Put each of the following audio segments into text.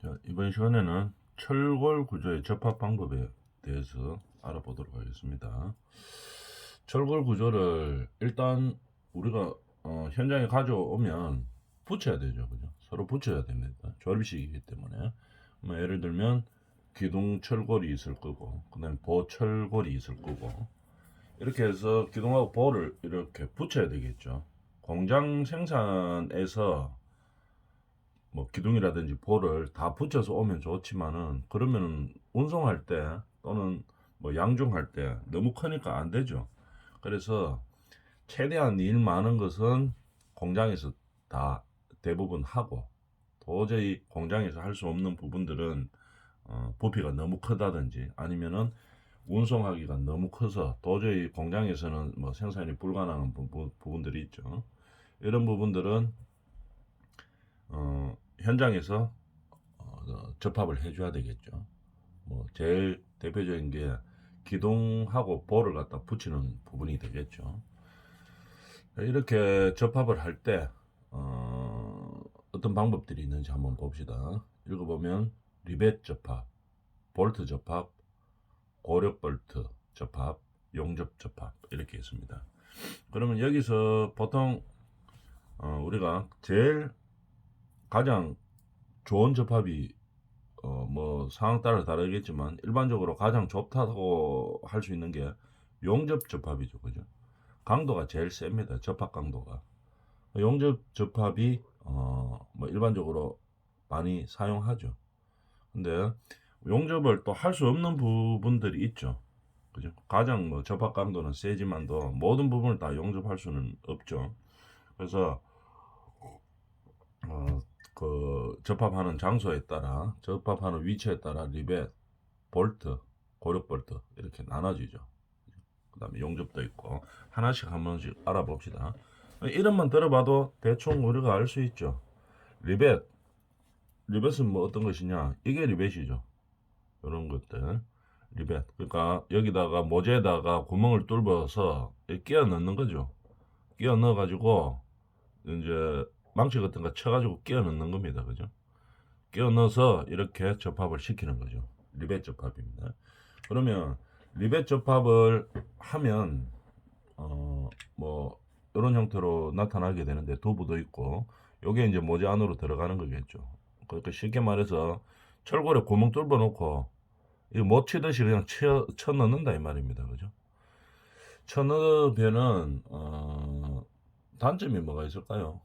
자, 이번 시간에는 철골 구조의 접합 방법에 대해서 알아보도록 하겠습니다. 철골 구조를 일단 우리가 현장에 가져오면 붙여야 되죠. 그죠? 서로 붙여야 됩니다. 조립식이기 때문에. 뭐 예를 들면 기둥 철골이 있을 거고, 그 다음에 보철골이 있을 거고, 이렇게 해서 기둥하고 보를 이렇게 붙여야 되겠죠. 공장 생산에서 뭐 기둥이라든지 볼을 다 붙여서 오면 좋지만은 그러면은 운송할 때 또는 뭐 양중할 때 너무 크니까 안 되죠. 그래서 최대한 일 많은 것은 공장에서 다 대부분 하고, 도저히 공장에서 할 수 없는 부분들은 부피가 너무 크다든지 아니면은 운송하기가 너무 커서 도저히 공장에서는 뭐 생산이 불가능한 부분들이 있죠. 이런 부분들은 현장에서 접합을 해줘야 되겠죠. 뭐 제일 대표적인 게 기둥하고 볼을 갖다 붙이는 부분이 되겠죠. 이렇게 접합을 할 때 어떤 방법들이 있는지 한번 봅시다. 읽어보면 리벳 접합, 볼트 접합, 고력 볼트 접합, 용접 접합 이렇게 있습니다. 그러면 여기서 보통 우리가 제일 가장 좋은 접합이 뭐 상황 따라 다르겠지만 일반적으로 가장 좋다고 할 수 있는 게 용접 접합이죠, 그죠? 강도가 제일 셉니다. 접합 강도가. 용접 접합이 뭐 일반적으로 많이 사용하죠. 근데 용접을 또 할 수 없는 부분들이 있죠, 그죠? 가장 뭐 접합 강도는 세지만도 모든 부분을 다 용접할 수는 없죠. 그래서 어, 그 접합하는 장소에 따라, 접합하는 위치에 따라 리벳, 볼트, 고력 볼트 이렇게 나눠지죠. 그 다음에 용접도 있고 하나씩 한 번씩 알아봅시다. 이름만 들어봐도 대충 우리가 알 수 있죠. 리벳, 리벳은 뭐 어떤 것이냐? 이게 리벳이죠. 이런 것들 리벳. 그러니까 여기다가 모재에다가 구멍을 뚫어서 끼워 넣는 거죠. 끼워 넣어 가지고 이제 망치 같은 거 쳐가지고 끼워 넣는 겁니다. 그죠? 끼워 넣어서 이렇게 접합을 시키는 거죠. 리벳 접합입니다. 그러면 리벳 접합을 하면 뭐 이런 형태로 나타나게 되는데 두부도 있고, 요게 이제 모재 안으로 들어가는 거겠죠. 그러니까 쉽게 말해서 철골에 구멍 뚫어 놓고 이거 못 치듯이 그냥 쳐 넣는다 이 말입니다. 그죠? 쳐 넣으면은 단점이 뭐가 있을까요?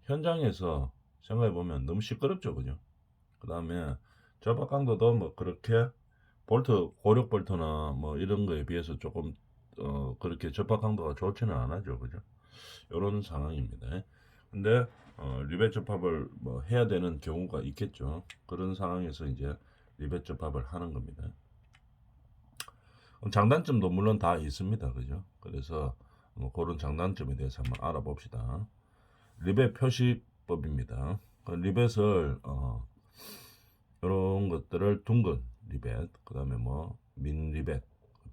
현장에서 생각해 보면 너무 시끄럽죠, 그죠? 그 다음에 접합 강도도 뭐 그렇게 볼트, 고력 볼트나 뭐 이런 거에 비해서 조금 그렇게 접합 강도가 좋지는 않아죠, 그죠? 이런 상황입니다. 근데 리벳 접합을 뭐 해야 되는 경우가 있겠죠. 그런 상황에서 이제 리벳 접합을 하는 겁니다. 장단점도 물론 다 있습니다, 그죠? 그래서 뭐 그런 장단점에 대해서 한번 알아봅시다. 리벳 표시법입니다. 그 리벳을 이런 것들을 둥근 리벳, 그 다음에 뭐 민 리벳,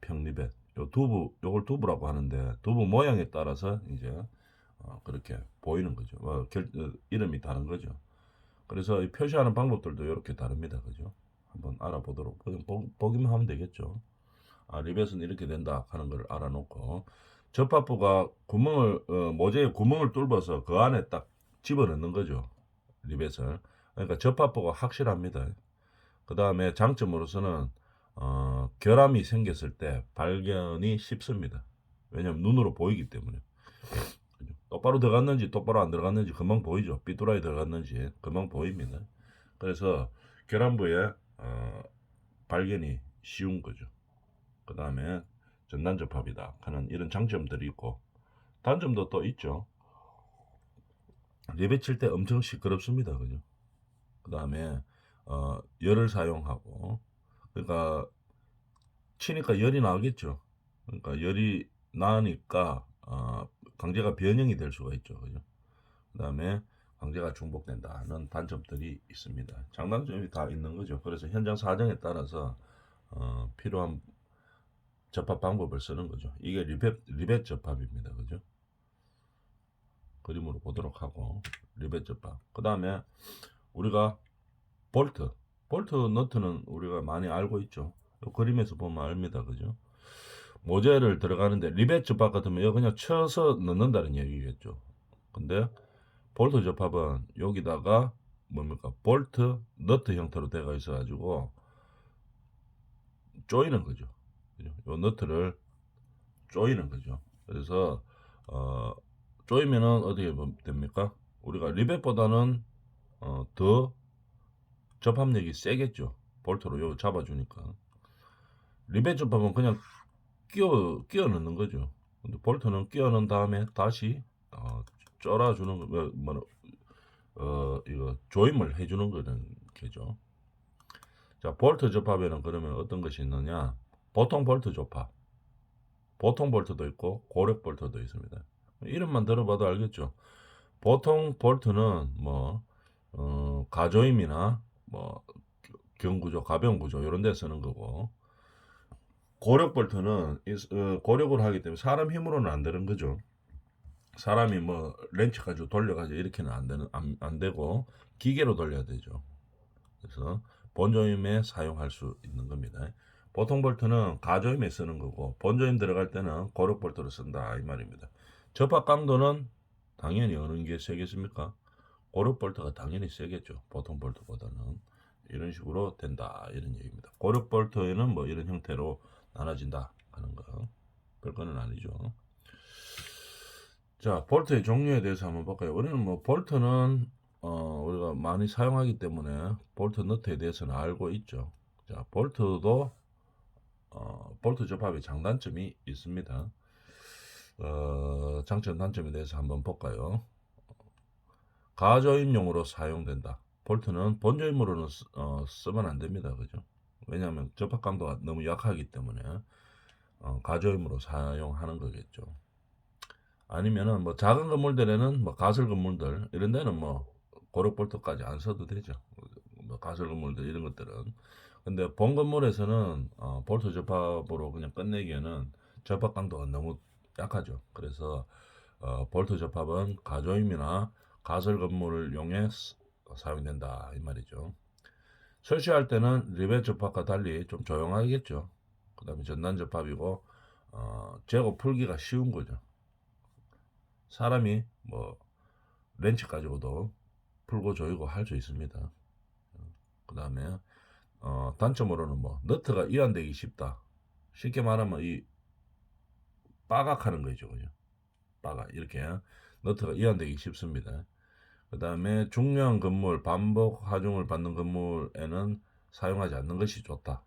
평 리벳, 요 두부, 요걸 두부라고 하는데 두부 모양에 따라서 이제 그렇게 보이는 거죠. 이름이 다른 거죠. 그래서 이 표시하는 방법들도 이렇게 다릅니다. 그죠? 한번 알아보도록, 그냥 보기만 하면 되겠죠. 아, 리벳은 이렇게 된다 하는 걸 알아놓고, 접합부가 구멍을, 모재에 구멍을 뚫어서 그 안에 딱 집어넣는 거죠. 리벳을. 그러니까 접합부가 확실합니다. 그 다음에 장점으로서는 결함이 생겼을 때 발견이 쉽습니다. 왜냐하면 눈으로 보이기 때문에. 똑바로 들어갔는지 똑바로 안 들어갔는지 금방 보이죠. 삐뚤어에 들어갔는지 금방 보입니다. 그래서 결함부에 발견이 쉬운 거죠. 그 다음에 전단접합이다 하는 이런 장점들이 있고, 단점도 또 있죠. 리벳 칠 때 엄청 시끄럽습니다. 그죠? 그 다음에 열을 사용하고, 그러니까 치니까 열이 나겠죠. 그러니까 열이 나니까 강제가 변형이 될 수가 있죠. 그죠? 그 다음에 강제가 중복된다는 단점들이 있습니다. 장단점이 다 있는 거죠. 그래서 현장 사정에 따라서 필요한 접합 방법을 쓰는 거죠. 이게 리벳 접합입니다. 그죠? 그림으로 보도록 하고, 리벳 접합. 그 다음에 우리가 볼트. 볼트 너트는 우리가 많이 알고 있죠. 요 그림에서 보면 압니다. 그죠? 모재를 들어가는데 리벳 접합 같으면 이거 그냥 쳐서 넣는다는 얘기겠죠. 근데 볼트 접합은 여기다가 뭡니까? 볼트 너트 형태로 되어 있어 가지고 조이는 거죠. 그죠? 요 너트를 조이는 거죠. 그래서 어 조이면은 어떻게 됩니까? 우리가 리벳보다는 더 접합력이 세겠죠. 볼트로 요 잡아주니까. 리벳 접합은 그냥 끼워 넣는 거죠. 근데 볼트는 끼워 넣은 다음에 다시 쫄아주는 거, 이거 조임을 해주는 거는 게죠. 자, 볼트 접합에는 그러면 어떤 것이 있느냐? 보통 볼트 접합, 보통 볼트도 있고 고력 볼트도 있습니다. 이름만 들어봐도 알겠죠. 보통 볼트는 뭐 가조임이나 뭐 경구조, 가변구조 이런 데 쓰는 거고, 고력 볼트는 고력을 하기 때문에 사람 힘으로는 안 되는 거죠. 사람이 뭐 렌치 가지고 돌려가지고 이렇게는 안 되고 기계로 돌려야 되죠. 그래서 본조임에 사용할 수 있는 겁니다. 보통 볼트는 가조임에 쓰는 거고 본조임 들어갈 때는 고력 볼트를 쓴다 이 말입니다. 접합 강도는 당연히 어느 게 세겠습니까? 고력 볼트가 당연히 세겠죠. 보통 볼트보다는. 이런 식으로 된다 이런 얘기입니다. 고력 볼트에는 뭐 이런 형태로 나눠진다 하는 거. 별거는 아니죠. 자, 볼트의 종류에 대해서 한번 볼까요? 우리는 뭐 볼트는 우리가 많이 사용하기 때문에 볼트 너트에 대해서는 알고 있죠. 자, 볼트도 볼트 접합의 장단점이 있습니다. 장점 단점에 대해서 한번 볼까요? 가조임용으로 사용된다. 볼트는 본조임으로는 쓰면 안 됩니다. 그죠? 왜냐하면 접합 강도가 너무 약하기 때문에 가조임으로 사용하는 거겠죠. 아니면은 뭐 작은 건물들에는 뭐 가설 건물들 이런 데는 뭐 고력 볼트까지 안 써도 되죠. 뭐 가설 건물들 이런 것들은. 근데 본 건물에서는 볼트 접합으로 그냥 끝내기에는 접합 강도가 너무 약하죠. 그래서 볼트 접합은 가조임이나 가설 건물을 이용해 사용된다 이 말이죠. 설치할 때는 리벳 접합과 달리 좀 조용하겠죠. 그 다음에 전단 접합이고 재고 풀기가 쉬운 거죠. 사람이 뭐 렌치 가지고도 풀고 조이고 할 수 있습니다. 그 다음에 단점으로는 뭐 너트가 이완되기 쉽다. 쉽게 말하면 이 빠각하는 거죠, 그죠? 빠각 이렇게 너트가 이완되기 쉽습니다. 그 다음에 중요한 건물, 반복 하중을 받는 건물에는 사용하지 않는 것이 좋다.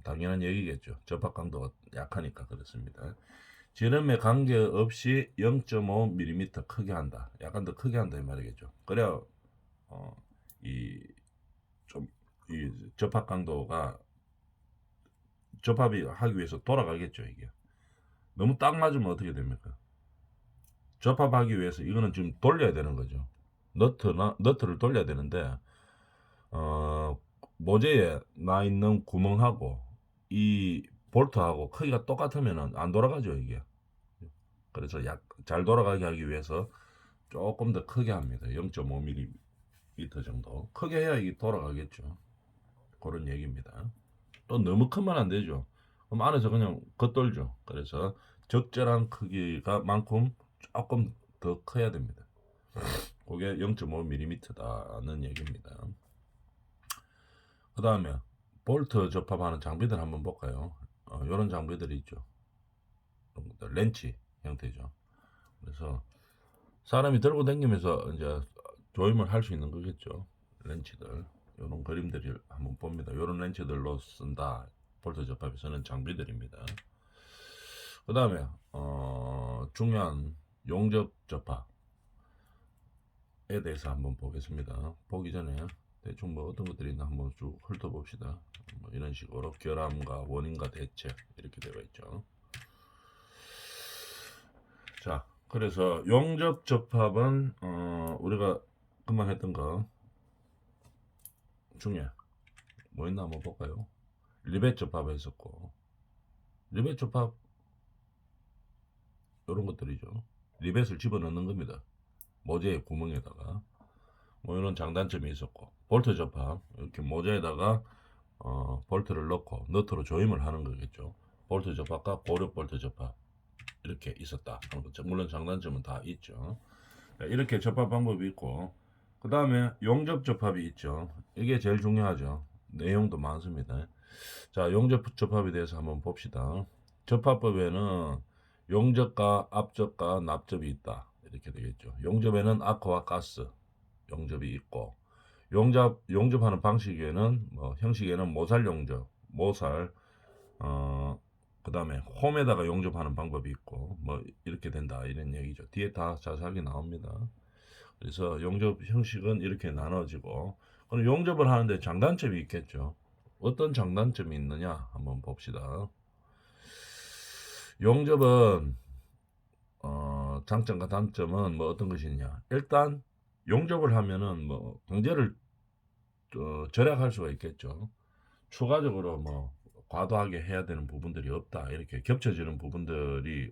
당연한 얘기겠죠. 접합 강도가 약하니까 그렇습니다. 지름에 관계없이 0.5mm 크게 한다. 약간 더 크게 한다 이 말이겠죠. 그래야 이 좀 이 접합 강도가 접합이 하기 위해서 돌아가겠죠 이게. 너무 딱 맞으면 어떻게 됩니까? 접합하기 위해서 이거는 지금 돌려야 되는 거죠. 너트를 돌려야 되는데 어, 모재에 나 있는 구멍하고 이 볼트하고 크기가 똑같으면 안 돌아가죠 이게. 그래서 잘 돌아가게 하기 위해서 조금 더 크게 합니다. 0.5mm 정도 크게 해야 이게 돌아가겠죠. 그런 얘기입니다. 또 너무 크면 안 되죠. 그럼 안에서 그냥 겉돌죠. 그래서 적절한 크기가 만큼 조금 더 커야 됩니다. 그게 0.5mm다는 얘기입니다. 그 다음에 볼트 접합하는 장비들 한번 볼까요? 이런 장비들이 있죠. 렌치 형태죠. 그래서 사람이 들고 다니면서 이제 조임을 할 수 있는 거겠죠. 렌치들. 이런 그림들을 한번 봅니다. 이런 렌치들로 쓴다. 볼트 접합에 쓰는 장비들입니다. 그 다음에 중요한 용접 접합에 대해서 한번 보겠습니다. 보기 전에 대충 뭐 어떤 것들이 있나 한번 쭉 훑어봅시다. 뭐 이런 식으로 결함과 원인과 대책 이렇게 되어 있죠. 자, 그래서 용접 접합은 우리가 금방 했던 거 중에 뭐 있나 한번 볼까요? 리벳 접합 했었고, 리벳 접합 이런 것들이죠. 리벳을 집어넣는 겁니다. 모재의 구멍에다가 뭐 이런 장단점이 있었고, 볼트 접합 이렇게 모자에다가 볼트를 넣고 너트로 조임을 하는 거겠죠. 볼트 접합과 고력 볼트 접합 이렇게 있었다. 물론 장단점은 다 있죠. 이렇게 접합 방법이 있고, 그 다음에 용접 접합이 있죠. 이게 제일 중요하죠. 내용도 많습니다. 자, 용접 접합에 대해서 한번 봅시다. 접합법에는 용접과 압접과 납접이 있다. 이렇게 되겠죠. 용접에는 아크와 가스 용접이 있고, 용접하는 방식에는 형식에는 모살 용접, 모살, 그 다음에 홈에다가 용접하는 방법이 있고, 뭐 이렇게 된다 이런 얘기죠. 뒤에 다 자세하게 나옵니다. 그래서 용접 형식은 이렇게 나눠지고, 그럼 용접을 하는데 장단점이 있겠죠. 어떤 장단점이 있느냐 한번 봅시다. 용접은 장점과 단점은 뭐 어떤 것이 있냐. 일단 용접을 하면은 뭐 강제를 절약할 수가 있겠죠. 추가적으로 뭐 과도하게 해야 되는 부분들이 없다. 이렇게 겹쳐지는 부분들이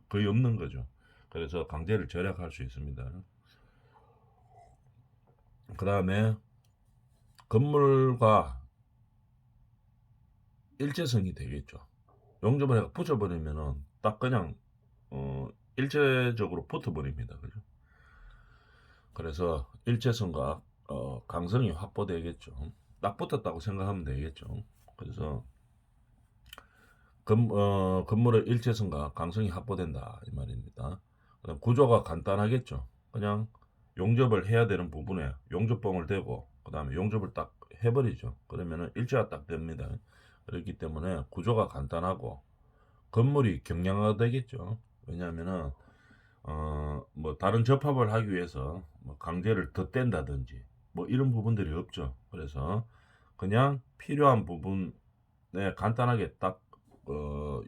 거의 없는 거죠. 그래서 강제를 절약할 수 있습니다. 그 다음에 건물과 일체성이 되겠죠. 용접을 해가 붙여버리면은 딱 그냥 일체적으로 붙어버립니다. 그죠? 그래서 일체성과 강성이 확보되겠죠. 딱 붙었다고 생각하면 되겠죠. 그래서 건물의 일체성과 강성이 확보된다 이 말입니다. 그다음 구조가 간단하겠죠. 그냥 용접을 해야 되는 부분에 용접봉을 대고 그 다음에 용접을 딱 해버리죠. 그러면은 일체가 딱 됩니다. 그렇기 때문에 구조가 간단하고 건물이 경량화되겠죠. 왜냐하면은 뭐 다른 접합을 하기 위해서 뭐 강제를 덧댄다든지 뭐 이런 부분들이 없죠. 그래서 그냥 필요한 부분에 간단하게 딱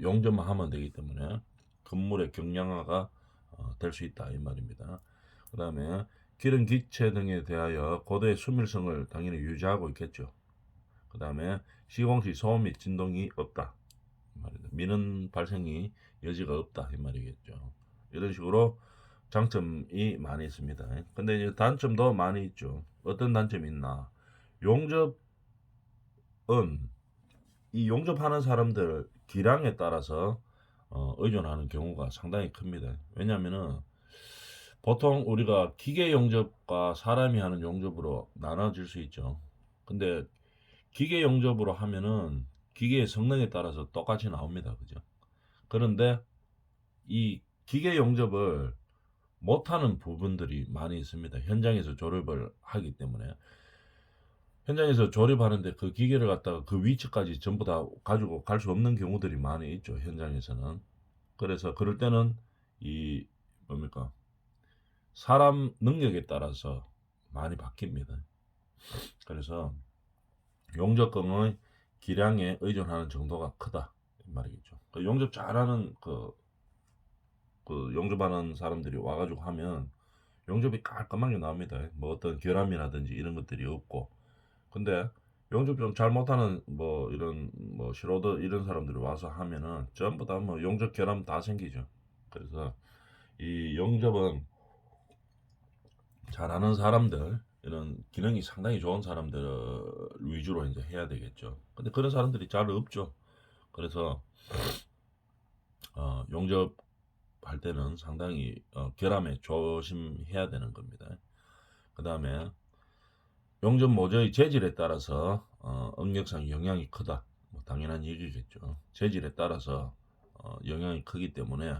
용접만 하면 되기 때문에 건물의 경량화가 될 수 있다 이 말입니다. 그 다음에 기름 기체 등에 대하여 고도의 수밀성을 당연히 유지하고 있겠죠. 그 다음에 시공 시 소음 및 진동이 없다 이 말입니다. 미는 발생이 여지가 없다 이 말이겠죠. 이런 식으로 장점이 많이 있습니다. 근데 이제 단점도 많이 있죠. 어떤 단점이 있나? 용접은 이 용접하는 사람들 기량에 따라서 의존하는 경우가 상당히 큽니다. 왜냐하면은 보통 우리가 기계 용접과 사람이 하는 용접으로 나눠질 수 있죠. 근데 기계 용접으로 하면은 기계의 성능에 따라서 똑같이 나옵니다. 그죠? 그런데 이 기계 용접을 못하는 부분들이 많이 있습니다. 현장에서 조립을 하기 때문에. 현장에서 조립하는데 그 기계를 갖다가 그 위치까지 전부 다 가지고 갈 수 없는 경우들이 많이 있죠. 현장에서는. 그래서 그럴 때는 이 뭡니까? 사람 능력에 따라서 많이 바뀝니다. 그래서 용접공의 기량에 의존하는 정도가 크다 이 말이겠죠. 그 용접 잘하는 그 용접하는 사람들이 와가지고 하면 용접이 깔끔하게 나옵니다. 뭐 어떤 결함이라든지 이런 것들이 없고. 근데 용접 좀 잘 못하는 뭐 이런 뭐素人 이런 사람들이 와서 하면은 전부 다 뭐 용접 결함 다 생기죠. 그래서 이 용접은 잘하는 사람들, 이런 기능이 상당히 좋은 사람들 위주로 이제 해야 되겠죠. 근데 그런 사람들이 잘 없죠. 그래서 용접할 때는 상당히 결함에 조심해야 되는 겁니다. 그 다음에 용접 모저의 재질에 따라서 응력상 영향이 크다. 뭐 당연한 얘기겠죠. 재질에 따라서 영향이 크기 때문에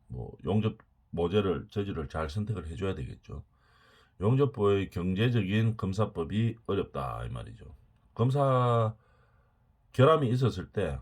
뭐 용접 모재를 재질을 잘 선택을 해줘야 되겠죠. 용접보의 경제적인 검사법이 어렵다 이 말이죠. 검사 결함이 있었을 때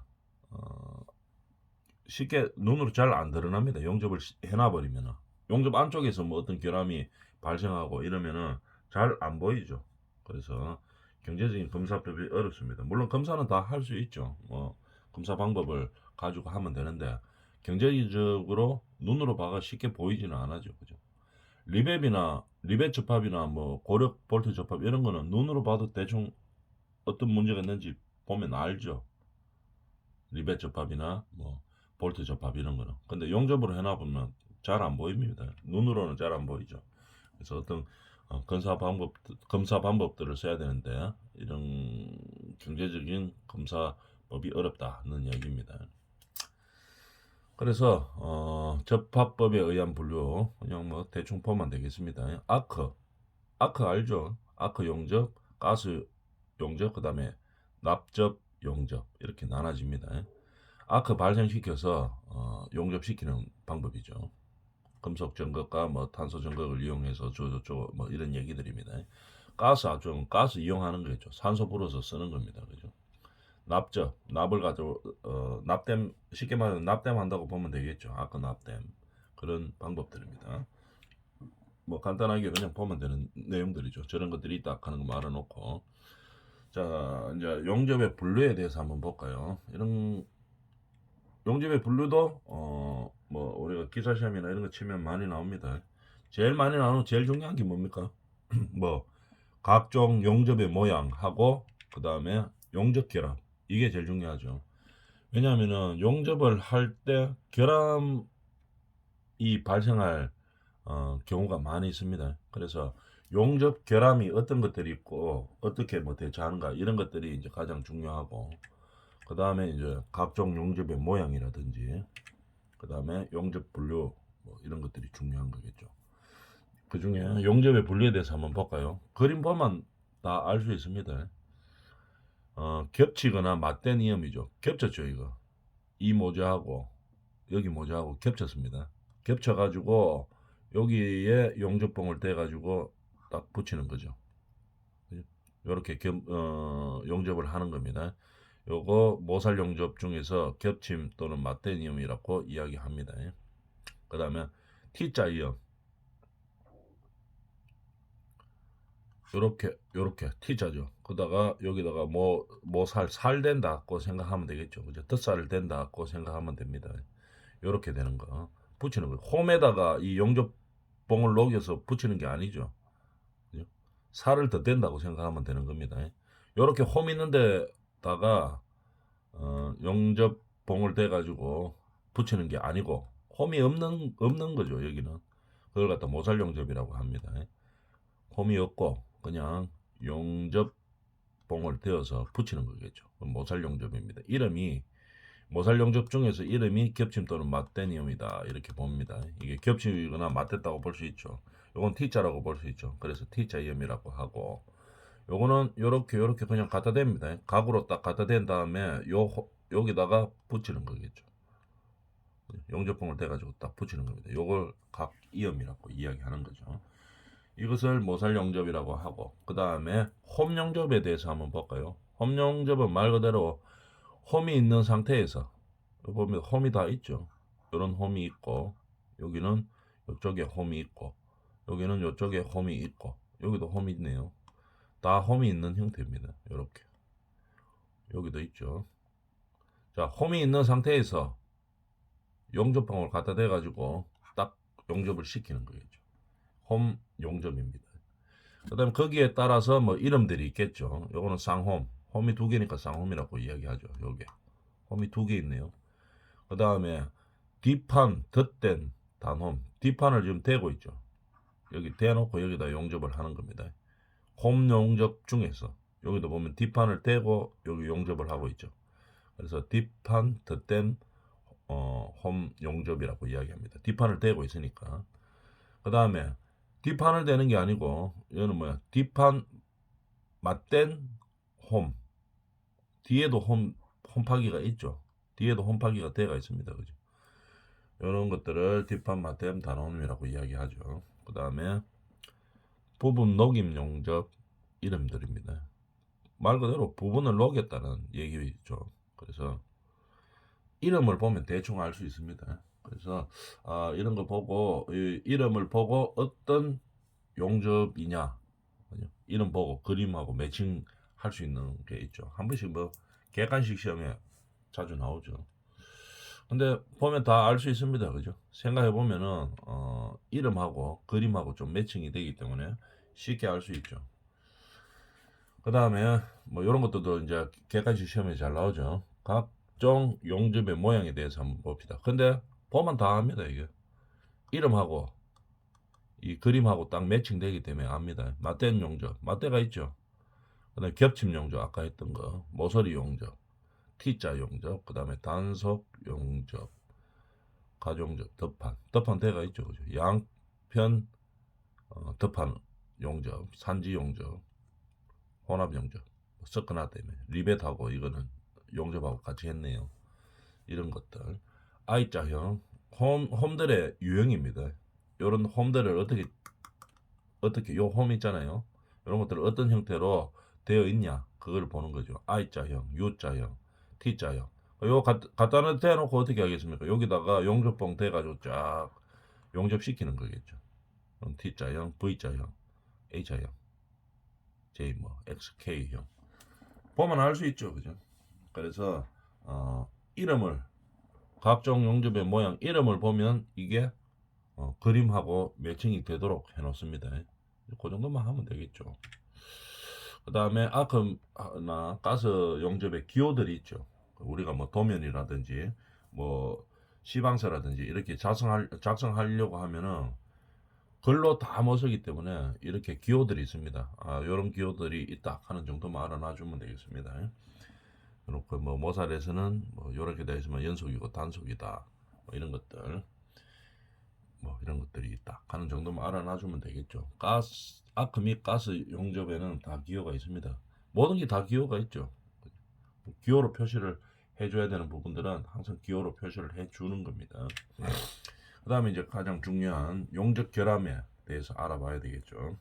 쉽게 눈으로 잘 안 드러납니다. 용접을 해놔버리면은 용접 안쪽에서 뭐 어떤 결함이 발생하고 이러면은 잘 안 보이죠. 그래서 경제적인 검사법이 어렵습니다. 물론 검사는 다 할 수 있죠. 뭐 검사 방법을 가지고 하면 되는데 경제적으로 눈으로 봐가 쉽게 보이지는 않아죠. 그죠? 리벳 접합이나 뭐 고력 볼트 접합 이런 거는 눈으로 봐도 대충 어떤 문제가 있는지 보면 알죠. 리벳 접합이나 뭐 볼트 접합 이런 거는. 근데 용접으로 해놔보면 잘 안 보입니다. 눈으로는 잘 안 보이죠. 그래서 어떤 검사 방법들을 써야 되는데 이런 경제적인 검사법이 어렵다는 얘기입니다. 그래서 접합법에 의한 분류 그냥 뭐 대충 보면 되겠습니다. 아크 알죠? 아크 용접, 가스 용접, 그다음에 납접 용접 이렇게 나눠집니다. 아크 발생시켜서 용접시키는 방법이죠. 금속 전극과 뭐 탄소 전극을 이용해서 저저저 뭐 이런 얘기들입니다. 가스 이용하는 거죠. 산소 불어서 쓰는 겁니다. 그죠? 납을 가지고 납땜 쉽게 말하면 납땜한다고 보면 되겠죠. 아크 납땜 그런 방법들입니다. 뭐 간단하게 그냥 보면 되는 내용들이죠. 저런 것들이 있다 하는 거 말아놓고 자 이제 용접의 분류에 대해서 한번 볼까요? 이런 용접의 분류도 뭐 우리가 기사 시험이나 이런 거 치면 많이 나옵니다. 제일 많이 나오는 제일 중요한 게 뭡니까? 뭐 각종 용접의 모양하고 그 다음에 용접 결함 이게 제일 중요하죠. 왜냐하면은 용접을 할 때 결함이 발생할 경우가 많이 있습니다. 그래서 용접 결함이 어떤 것들이 있고 어떻게 뭐 대처하는가 이런 것들이 이제 가장 중요하고 그 다음에 이제 각종 용접의 모양이라든지 그 다음에 용접 분류 뭐 이런 것들이 중요한 거겠죠. 그 중에 용접의 분류에 대해서 한번 볼까요? 그림 보면 다 알 수 있습니다. 겹치거나 맞댄 이음이죠. 겹쳤죠 이거. 이 모자하고 여기 모자하고 겹쳤습니다. 겹쳐가지고 여기에 용접봉을 대가지고 딱 붙이는 거죠. 이렇게 용접을 하는 겁니다. 요거 모살 용접 중에서 겹침 또는 맞댄 이음이라고 이야기합니다. 그 다음에 T자 이음 요렇게 T자죠. 그다가 여기다가 살 된다고 생각하면 되겠죠. 그죠? 덧살을 된다고 생각하면 됩니다. 요렇게 되는 거 붙이는 거예요. 홈에다가 이 용접봉을 녹여서 붙이는 게 아니죠. 그죠? 살을 더 댄다고 생각하면 되는 겁니다. 요렇게 홈 있는 데다가 용접봉을 대가지고 붙이는 게 아니고 홈이 없는 거죠. 여기는 그걸 갖다 모살 용접이라고 합니다. 홈이 없고 그냥 용접봉을 대어서 붙이는 거겠죠. 모살 용접입니다. 모살 용접 중에서 이름이 겹침 또는 맞댄 이음이다 이렇게 봅니다. 이게 겹침이거나 맞댔다고 볼 수 있죠. 요건 T자라고 볼 수 있죠. 그래서 T자 이음이라고 하고 요거는 요렇게 그냥 갖다 댑니다. 각으로 딱 갖다 댄 다음에 여기다가 붙이는 거겠죠. 용접봉을 대가지고 딱 붙이는 겁니다. 요걸 각 이음이라고 이야기하는 거죠. 이것을 모살 용접이라고 하고 그 다음에 홈 용접에 대해서 한번 볼까요? 홈 용접은 말 그대로 홈이 있는 상태에서 보면 홈이 다 있죠. 이런 홈이 있고 여기는 이쪽에 홈이 있고 여기는 이쪽에 홈이 있고 여기도 홈이 있네요. 다 홈이 있는 형태입니다. 이렇게 여기도 있죠. 자, 홈이 있는 상태에서 용접봉을 갖다 대 가지고 딱 용접을 시키는 거겠죠. 홈 용접입니다. 그 다음에 거기에 따라서 뭐 이름들이 있겠죠. 요거는 쌍홈. 홈이 두 개니까 쌍홈이라고 이야기하죠. 요게. 홈이 두 개 있네요. 그 다음에 뒷판, 덧댄 단홈. 뒷판을 지금 대고 있죠. 여기 대놓고 여기다 용접을 하는 겁니다. 홈 용접 중에서 여기도 보면 뒷판을 대고 여기 용접을 하고 있죠. 그래서 뒷판, 덧댄 홈 용접이라고 이야기합니다. 뒷판을 대고 있으니까. 그 다음에 뒷판을 대는 게 아니고 이거는 뭐야? 뒷판 맞댄 홈. 뒤에도 홈파기가 있죠. 뒤에도 홈파기가 대가 있습니다. 그죠? 이런 것들을 뒷판 맞댐 단홈이라고 이야기하죠. 그 다음에 부분 녹임 용접 이름들입니다. 말 그대로 부분을 녹였다는 얘기죠. 그래서 이름을 보면 대충 알 수 있습니다. 그래서 이런 거 보고 이름을 보고 어떤 용접이냐 이름 보고 그림하고 매칭할 수 있는 게 있죠. 한 번씩 뭐 객관식 시험에 자주 나오죠. 근데 보면 다 알 수 있습니다. 그죠? 생각해 보면은 이름하고 그림하고 좀 매칭이 되기 때문에 쉽게 알 수 있죠. 그 다음에 뭐 이런 것들도 이제 객관식 시험에 잘 나오죠. 각종 용접의 모양에 대해서 한번 봅시다. 근데 보면 다 합니다. 이게 이름하고 이 그림하고 딱 매칭되기 때문에 압니다. 맞대는 용접, 맞대가 있죠. 그다음에 겹침 용접, 아까 했던 거, 모서리 용접, T자 용접, 그다음에 단속 용접, 가용접, 덮판 대가 있죠, 그죠? 양편 덮판 용접, 산지 용접, 혼합 용접, 섞어놨다며 리벳하고 이거는 용접하고 같이 했네요. 이런 것들 I자형 홈들의 유형입니다. 이런 홈들을 어떻게 요 홈 있잖아요. 이런 것들을 어떤 형태로 되어 있냐 그걸 보는 거죠. I자형, U자형, T자형. 요 갖다 대놓고 어떻게 하겠습니까? 여기다가 용접봉 대가지고 쫙 용접시키는 거겠죠. T자형, V자형, H자형, J 뭐 XK형 보면 알 수 있죠, 그죠? 그래서 이름을 각종 용접의 모양 이름을 보면 이게 그림하고 매칭이 되도록 해놓습니다. 그 정도만 하면 되겠죠. 그 다음에 아크나 가스 용접의 기호들이 있죠. 우리가 뭐 도면이라든지 뭐 시방서라든지 이렇게 작성하려고 하면은 글로 다 못 쓰기 때문에 이렇게 기호들이 있습니다. 이런 기호들이 있다 하는 정도만 알아놔주면 되겠습니다. 그렇고 뭐 모살에서는 뭐 이렇게 되어 있으면 연속이고 단속이다 뭐 이런 것들 뭐 이런 것들이 있다 하는 정도만 알아놔주면 되겠죠. 아크 및 가스 용접에는 다 기호가 있습니다. 모든 게 다 기호가 있죠. 기호로 표시를 해줘야 되는 부분들은 항상 기호로 표시를 해주는 겁니다. 그 다음에 이제 가장 중요한 용접 결함에 대해서 알아봐야 되겠죠.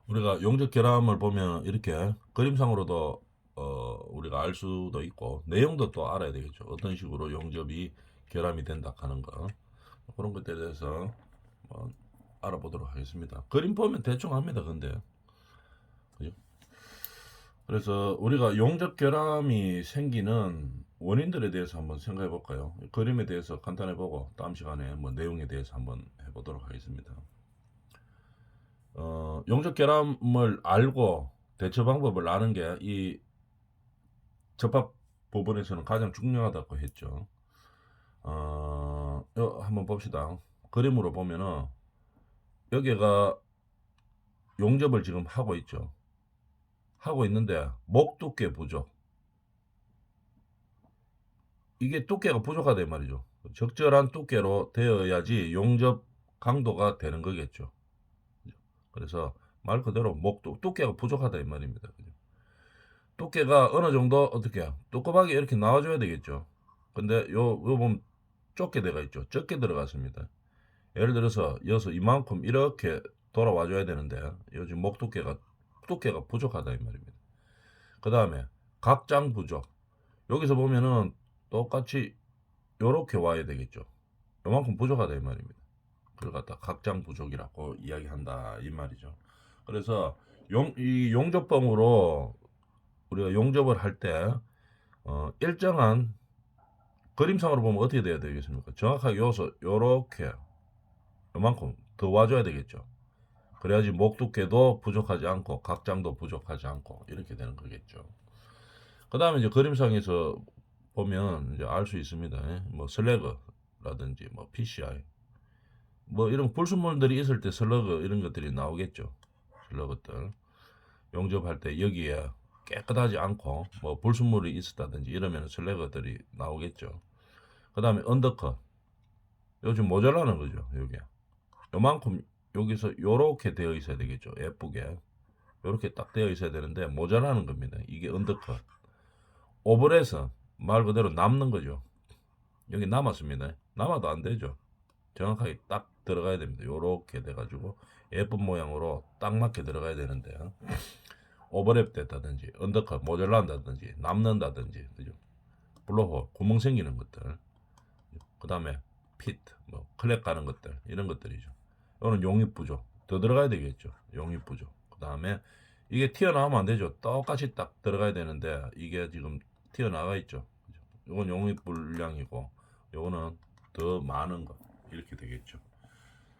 우리가 용접 결함을 보면 이렇게 그림상으로도 우리가 알 수도 있고 내용도 또 알아야 되겠죠. 어떤 식으로 용접이 결함이 된다 하는 거 그런 것들에 대해서 알아보도록 하겠습니다. 그림 보면 대충 합니다. 근데 그죠? 그래서 우리가 용접 결함이 생기는 원인들에 대해서 한번 생각해 볼까요? 그림에 대해서 간단히 보고 다음 시간에 뭐 내용에 대해서 한번 해보도록 하겠습니다. 용접 결함을 알고 대처 방법을 아는 게 이 접합 부분에서는 가장 중요하다고 했죠. 한번 봅시다. 그림으로 보면은 여기가 용접을 지금 하고 있죠. 하고 있는데 목 두께 부족. 이게 두께가 부족하다 이 말이죠. 적절한 두께로 되어야지 용접 강도가 되는 거겠죠. 그래서 말 그대로 목 두께가 부족하다 이 말입니다. 두께가 어느 정도 어떻게 두꺼하게 이렇게 나와줘야 되겠죠. 근데 요 보면 좁게 들어가 있죠. 적게 들어갔습니다. 예를 들어서 여기서 이만큼 이렇게 돌아와줘야 되는데 요즘 목 두께가 부족하다 이 말입니다. 그 다음에 각장 부족. 여기서 보면은 똑같이 요렇게 와야 되겠죠. 요만큼 부족하다 이 말입니다. 그걸 갖다 각장 부족이라고 이야기한다 이 말이죠. 그래서 이 용접봉으로 우리가 용접을 할 때 일정한 그림상으로 보면 어떻게 돼야 되겠습니까? 정확하게 여기서 요렇게 요만큼 더 와줘야 되겠죠. 그래야지 목 두께도 부족하지 않고 각장도 부족하지 않고 이렇게 되는 거겠죠. 그 다음에 이제 그림상에서 보면 이제 알 수 있습니다. 뭐 슬래그라든지 뭐 PCI 뭐 이런 불순물들이 있을 때 슬러그 이런 것들이 나오겠죠. 슬러그들 용접할 때 여기에 깨끗하지 않고 뭐 불순물이 있었다든지 이러면 슬래그들이 나오겠죠. 그 다음에 언더컷 요즘 모자라는 거죠. 여기 요만큼 여기서 요렇게 되어 있어야 되겠죠. 예쁘게 요렇게 딱 되어 있어야 되는데 모자라는 겁니다. 이게 언더컷. 오버레서 말 그대로 남는 거죠. 여기 남았습니다. 남아도 안 되죠. 정확하게 딱 들어가야 됩니다. 요렇게 돼가지고 예쁜 모양으로 딱 맞게 들어가야 되는데 오버랩 됐다든지 언더컷 모자란다든지 남는다든지 그죠? 블로홀 구멍 생기는 것들 그 다음에 피트 뭐 클랩 가는 것들 이런 것들이죠. 이거는 용입 부족 더 들어가야 되겠죠. 용입 부족 그 다음에 이게 튀어나오면 안 되죠. 똑같이 딱 들어가야 되는데 이게 지금 튀어나가 있죠. 이건 용입 불량이고 요거는 더 많은 거 이렇게 되겠죠.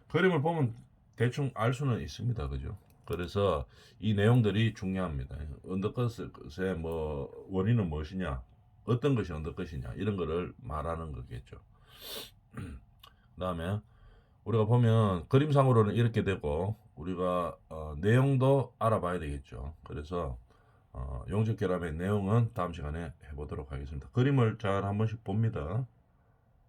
그림을 보면 대충 알 수는 있습니다. 그죠? 그래서 이 내용들이 중요합니다. 언더컷의 뭐 원인은 무엇이냐, 어떤 것이 언더컷이냐 이런 거를 말하는 거겠죠. 그 다음에 우리가 보면 그림상으로는 이렇게 되고 우리가 내용도 알아봐야 되겠죠. 그래서 용접결합의 내용은 다음 시간에 해보도록 하겠습니다. 그림을 잘 한 번씩 봅니다.